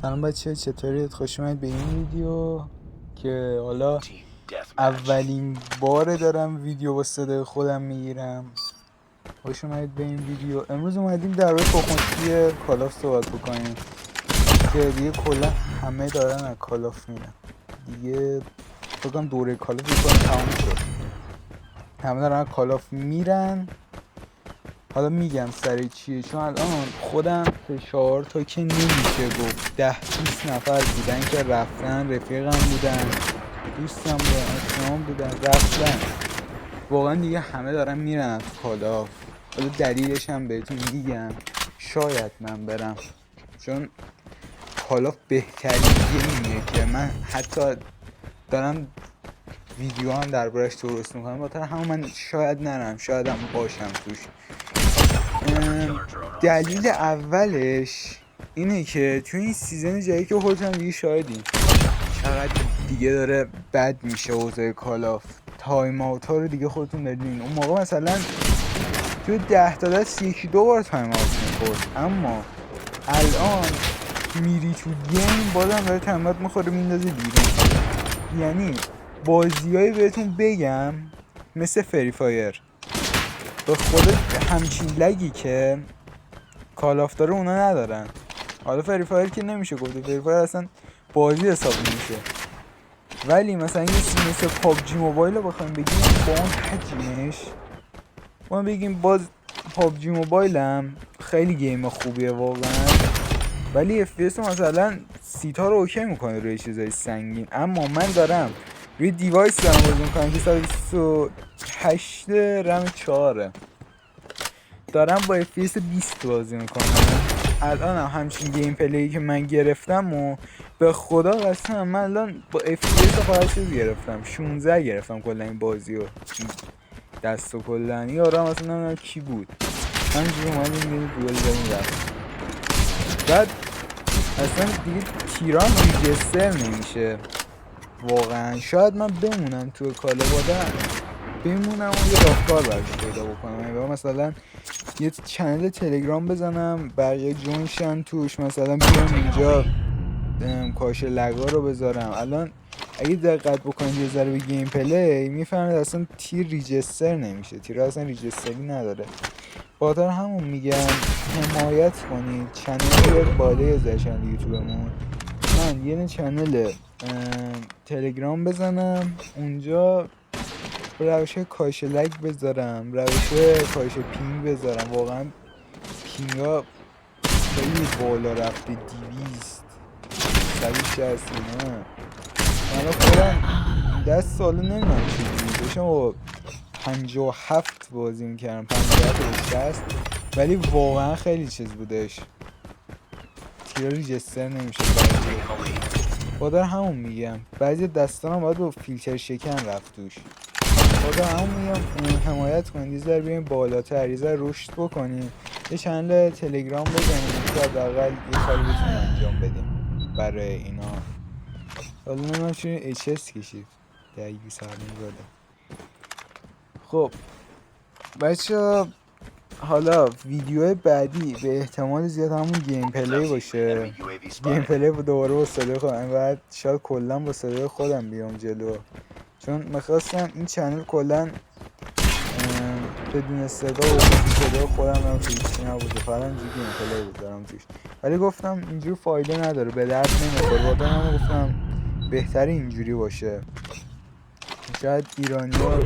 سلام بچه، چطورید؟ خوش اومدید به این ویدیو که حالا اولین بار دارم ویدیو با صدای خودم میگیرم. خوش اومدید به این ویدیو. امروز اومدیم در مورد تخم‌سوزی کالاف صحبت بکنیم که دیگه کلا همه دارن از کالاف میرن دیگه. فکر کنم دوره کالاف یکم تموم شد، همه دارن از کالاف میرن. حالا میگم سر چیه، چون الان خودم 3-4 تا که نمیشه گفت 10-20 نفر بودن که رفتن، رفیقم بودن، دوستم بودن، آشنام بودن، رفتن. واقعا دیگه همه دارن میرن تو کالاف. حالا دلیلش هم بهتون میگم، شاید من برم، چون کالاف بهترین گیمیه که من حتی دارم ویدیو هم دربارش درست میکنم. بخاطر همون من شاید نرم، شاید هم باشم توش. دلیل اولش اینه که توی این سیزن جدید که خودتون دیگه شاهدین چقدر دیگه داره بد میشه اوضاع کالاف. تایم آوت ها رو دیگه خودتون دارین. اون موقع مثلا توی 10 تا دست 1-2 بار تایم آوت میخورد، اما الان میری تو گیم بازم داره تایم آوت میخوره میندازه بیرون. یعنی بازیایی بهتون بگم مثل فری فایر به خود همچین لگی که کالاف داره اونا ندارن. حالا فری فایر که نمیشه گفت، فری فایر اصلا بازی حساب نمیشه، ولی مثلا یه سی مثل پابجی موبایل رو بخوایم بگیم با اون حجمش، ما بگیم باز پابجی موبایل هم خیلی گیم خوبیه واقعا، ولی اف پی اس مثلا 30 تا رو اوکی میکنه روی چیزای سنگین. اما من دارم روی دیوایس دارم بازی میکنم که 128 رم 4 دارم با اف پی اس 20 بازی میکنم. الان همچین گیم پلی که من گرفتم و به خدا قسم من الان با اف پی اس فقط چیز گرفتم 16 گرفتم کلا این بازی رو دست و کلا. یارم اصلا نمیدونم کی بود، همینجوری اومدیم یه دوئل زدیم رفت. بعد اصلا دیگه تیران ریجستر نمیشه واقعا. شاید من بمونم توی کالا بادم، بمونم و یه راهکار برش پیدا بکنم، یا مثلا یه چنل تلگرام بزنم بقیه جون شن توش، مثلا بیام اینجا کاش لگا رو بذارم. الان اگه دقت بکنید یه ذره به گیم پلی میفهمید اصلا تیر ریجستر نمیشه، تیر اصلا ریجستری نداره. خاطر همون میگم حمایت کنید، چنل بیاد بالای زشن یوتیوبمون. من یه چنل تلگرام بزنم اونجا روش کاش لگ بذارم، روش کاش پینگ بذارم. واقعا پینگا خیلی بالا رفته، 200 160 اینا. من خودم 10 ساله نمیدونم چیزی داشتم و 57 بازی میکردم، 57 و 60، ولی واقعا خیلی چیز بودش، تیرا ریجستر نمیشه. خدا همون میگم بعضی دستانم باید با فیلتر شکن رفت توش. خدا همون میگم حمایت کنید، یه ذره بیاین بالاتر، یه ذره رشد بکنیم، یه چنل تلگرام بزنیم که حداقل یه کاری بتونیم انجام بدیم برای اینا. حالا نمیدونم چون HS کشید دیگه سرمون زده. خب بچه، حالا ویدیو بعدی به احتمال زیاد همون گیم پلی باشه. گیم پلی دوباره با صدای خودم، بعد شاید کلا با صدای خودم بیام جلو، چون میخواستم این چنل کلا بدون صدا و صدای خودم هم تویچی نبوده، فقط اینجوری گیم پلی بذارم توش، ولی گفتم اینجوری فایده نداره، به درد نمیخوره. بعدا هم گفتم بهتره اینجوری باشه. شاید ایرانی ها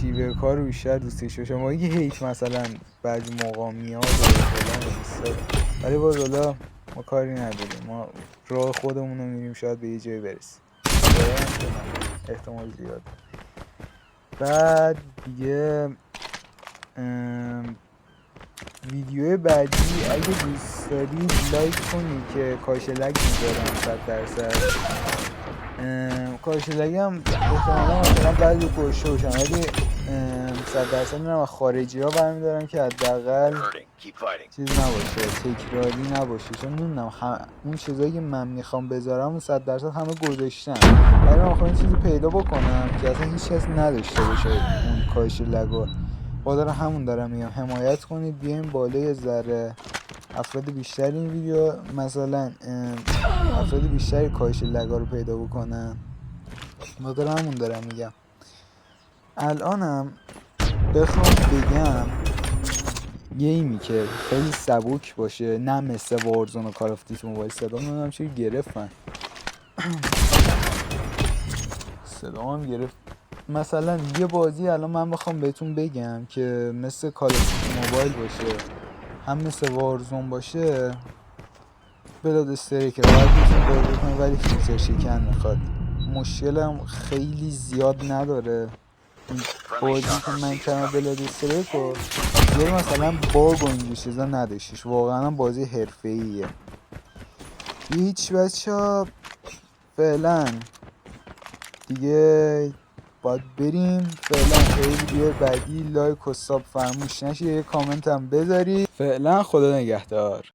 شیوه کار رو بیشتر دوستش باشه، ما یه هیت مثلا بعضی موقع میاد ولی باز حالا ما کاری نداریم، ما راه خودمون رو میریم، شاید به یه جایی برسیم، احتمال زیاد. بعد دیگه ویدیو بعدی اگه دوست دارید لایک کنید که کاش لگ میذارم 100%. کاش لگ هم احتمالا مثلا بعضی کشته باشن، ولی 100% میرم از خارجی ها برمیدارم که حداقل چیز نباشه، تکراری نباشه، چون میدونم اون چیزایی که من میخوام بذارم 100% همه گذاشتم، ولی من میخوام این چیزی پیدا بکنم که اصلا هیچ کس نداشته باشه اون کاش لگو. با داره همون دارم میگم حمایت کنید، بیایم بالای ذره افراد بیشتری این ویدیو مثلا افراد بیشتری کاهش لگا رو پیدا بکنن. بخاطر همون دارم میگم. الانم بخوام بگم گیمی که خیلی سبک باشه، نه مثل وارزون و کال آف دیوتی موبایل. صدام نمیدونم چه گرفتن صدام گرفت. مثلا یه بازی الان من بخوام بهتون بگم که مثل کال آف دیوتی موبایل باشه، هم مثل وارزون باشه، بلاد استریک راحت میتونی بازی کنی، ولی فیلتر شکن میخواد. مشکلم خیلی زیاد نداره. بازی که من کردم بلاد استریک و زیاد مثلا باگ و اینجور چیزا نداشتش. واقعا بازی حرفه‌ایه. هیچ بچه‌ها فعلا دیگه باید بریم. فعلا تا ویدیو بعدی لایک و ساب فراموش نشه، یه کامنت هم بذارید. فعلا خدا نگهدار.